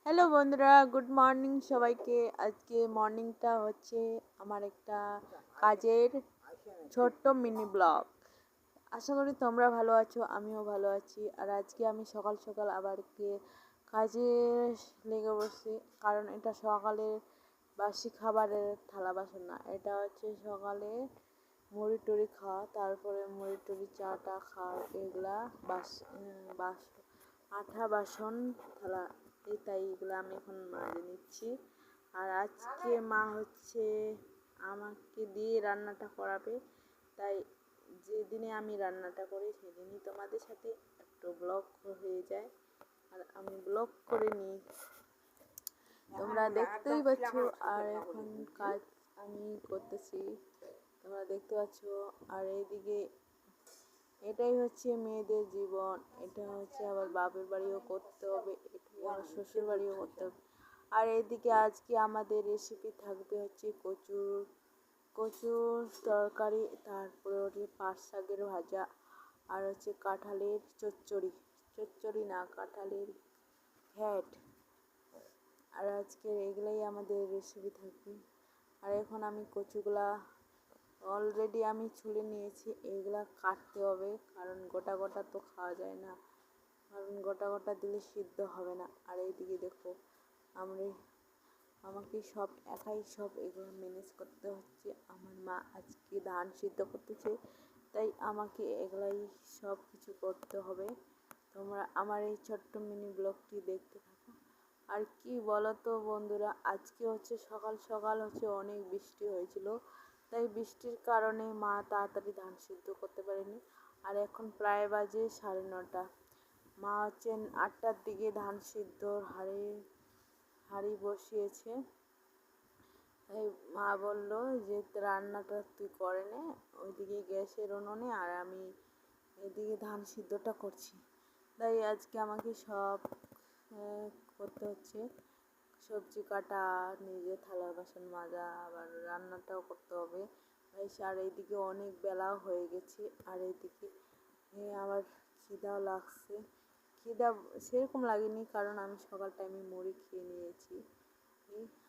Hello বন্ধুরা, good morning সবাইকে। আজকে মর্নিংটা হচ্ছে আমার একটা কাজের ছোট্ট মিনি ব্লগ। আশা করি তোমরা ভালো আছো, আমিও ভালো আছি। আর আজকে আমি সকাল সকাল আবার কাজে লেগে বসছি, কারণ এটা সকালের বাসি খাবারের থালা বাসন না, এটা হচ্ছে সকালে মুড়ি টুড়ি খাওয়া, তারপরে মুড়ি টুড়ি চাটা খাওয়া, এগুলা বাস আঠা বাসন থালা, তাই এগুলো আমি এখন মাজে নিচ্ছি। আর আজকে মা হচ্ছে আমাকে দিয়ে রান্নাটা করাবে, তাই যেদিনে আমি রান্নাটা করি সেদিনই তোমাদের সাথে একটু ব্লগ হয়ে যায়, আর আমি ব্লগ করে নিই, তোমরা দেখতেই পাচ্ছ। আর এখন কাজ আমি করতেছি, তোমরা দেখতে পাচ্ছ। আর এইদিকে এটাই হচ্ছে মেয়েদের জীবন, এটা হচ্ছে আবার বাপের বাড়িও করতে হবে, এটা আবার শ্বশুর বাড়িও করতে হবে। আর এইদিকে আজকে আমাদের রেসিপি থাকবে হচ্ছে কচুর তরকারি, তারপরে হচ্ছে পাট শাকের ভাজা, আর হচ্ছে কাঁঠালের চচ্চড়ি না, কাঁঠালের ঘ্যাট। আর আজকের এগুলাই আমাদের রেসিপি থাকবে। আর এখন আমি কচুগুলা অলরেডি আমি ছুলে নিয়েছি, এইগুলা কাটতে হবে, কারণ গোটা গোটা তো খাওয়া যায় না, কারণ গোটা গোটা দিলে সিদ্ধ হবে না। আর এইদিকে দেখো, আমি আমাকে একাই সব এগুলো ম্যানেজ করতে হচ্ছে। আমার মা আজকে ধান সিদ্ধ করতেছে, তাই আমাকে এগুলাই সব কিছু করতে হবে। তোমরা আমার এই ছোট্ট মিনি ব্লগটি দেখতে থাকো। আর কি বলো তো বন্ধুরা, আজকে হচ্ছে সকাল সকাল হচ্ছে অনেক বৃষ্টি হয়েছিল, তাই বৃষ্টির কারণে মা তাড়াতাড়ি ধান সিদ্ধ করতে পারেনি। আর এখন প্রায় বাজে 9:30। মা হচ্ছে 8টার দিকে ধান সিদ্ধর হাঁড়ি বসিয়েছে। তাই মা বলল যে রান্নাটা তুই করে নে ওইদিকে গ্যাসের উনুনে, আর আমি এদিকে ধান সিদ্ধটা করছি। তাই আজকে আমাকে সব করতে হচ্ছে, সবজি কাটা, নিজে থালা বাসন মাজা, আবার রান্নাটাও করতে হবে। আর এইদিকে অনেক বেলাও হয়ে গেছে। আর এইদিকে আবার খিদাও লাগছে। খিদা সেরকম লাগেনি, কারণ আমি সকাল টাইমে মুড়ি খেয়ে নিয়েছি।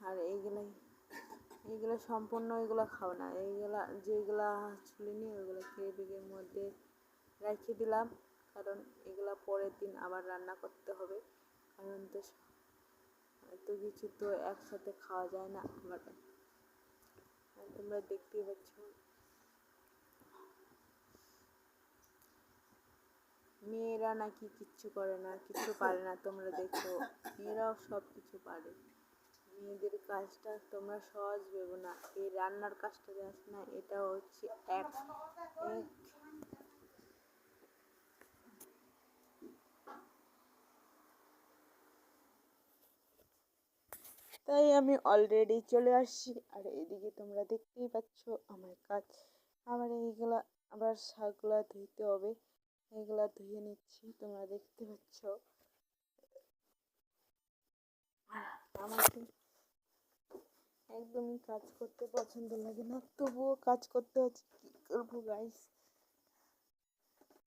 আর এইগুলো সম্পূর্ণ এগুলো খাও না, এইগুলা যেগুলা ছুলিনি ওইগুলো খেয়ে বেগের মধ্যে রেখে দিলাম, কারণ এগুলা পরের দিন আবার রান্না করতে হবে, কারণ তো এত কিছু তো একসাথে খাওয়া যায় না। আবার তোমরা দেখতেই পাচ্ছ মেয়েরা নাকি কিচ্ছু করে না, কিচ্ছু পারে না। তোমরা দেখো মেয়েরাও সব কিছু পারে, মেয়েদের কাজটা তোমরা সহজ ভেবো না। এই রান্নার কাজটা জানো না, এটা হচ্ছে এক তাই আমি অলরেডি চলে আসছি। আর এদিকে তোমরা দেখতেই পাচ্ছ আমার কাজ। আবার এইগুলা আবার শাকগুলা ধুইতে হবে, এইগুলা ধুয়ে নিচ্ছি, তোমরা দেখতে পাচ্ছ। আমাকে একদমই কাজ করতে পছন্দ লাগে না, তবুও কাজ করতে হচ্ছে, কি করবো গাইস।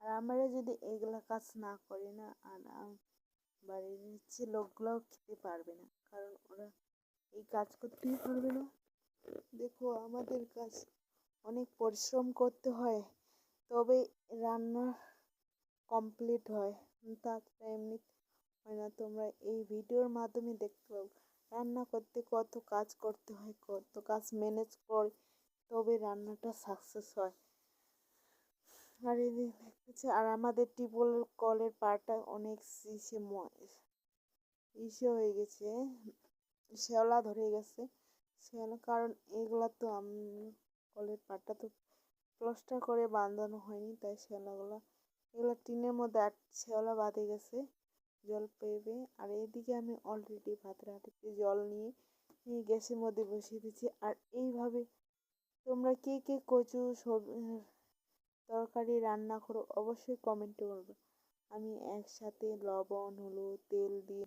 আর আমরা যদি এইগুলা কাজ না করি না, আর বাড়ির নিচে লোকগুলাও খেতে পারবে না, কারণ ওরা এই কাজ করতেই পারবে না। দেখো আমাদের কাজ অনেক পরিশ্রম করতে হয়, তবে রান্না কমপ্লিট হয়, তাছাড়া এমনি হয় না। তোমরা এই ভিডিওর মাধ্যমে দেখতে পাবো রান্না করতে কত কাজ করতে হয়, কত কাজ ম্যানেজ করে তবে রান্নাটা সাকসেস হয়। আর দেখতেছি, আর আমাদের টিউবওয়েলের কলের পাড়টা অনেক ইসে হয়ে গেছে, শ্যাওলা ধরে গেছে। শ্যাওলা কারণ এগুলা তো কলের পাড়টা তো প্লাস্টার করে বাঁধানো হয়নি, তাই এগুলো টিনের মধ্যে শ্যাওলা বাঁধে গেছে জল পেয়ে। আর এইদিকে আমি অলরেডি ভাতের হাঁড়িতে জল নিয়ে গ্যাসের মধ্যে বসিয়ে দিচ্ছি। আর এইভাবে তোমরা কে কে কচু তরকারি রান্না করো অবশ্যই কমেন্টে বলবে। আমি একসাথে লবণ, হলুদ, তেল দিয়ে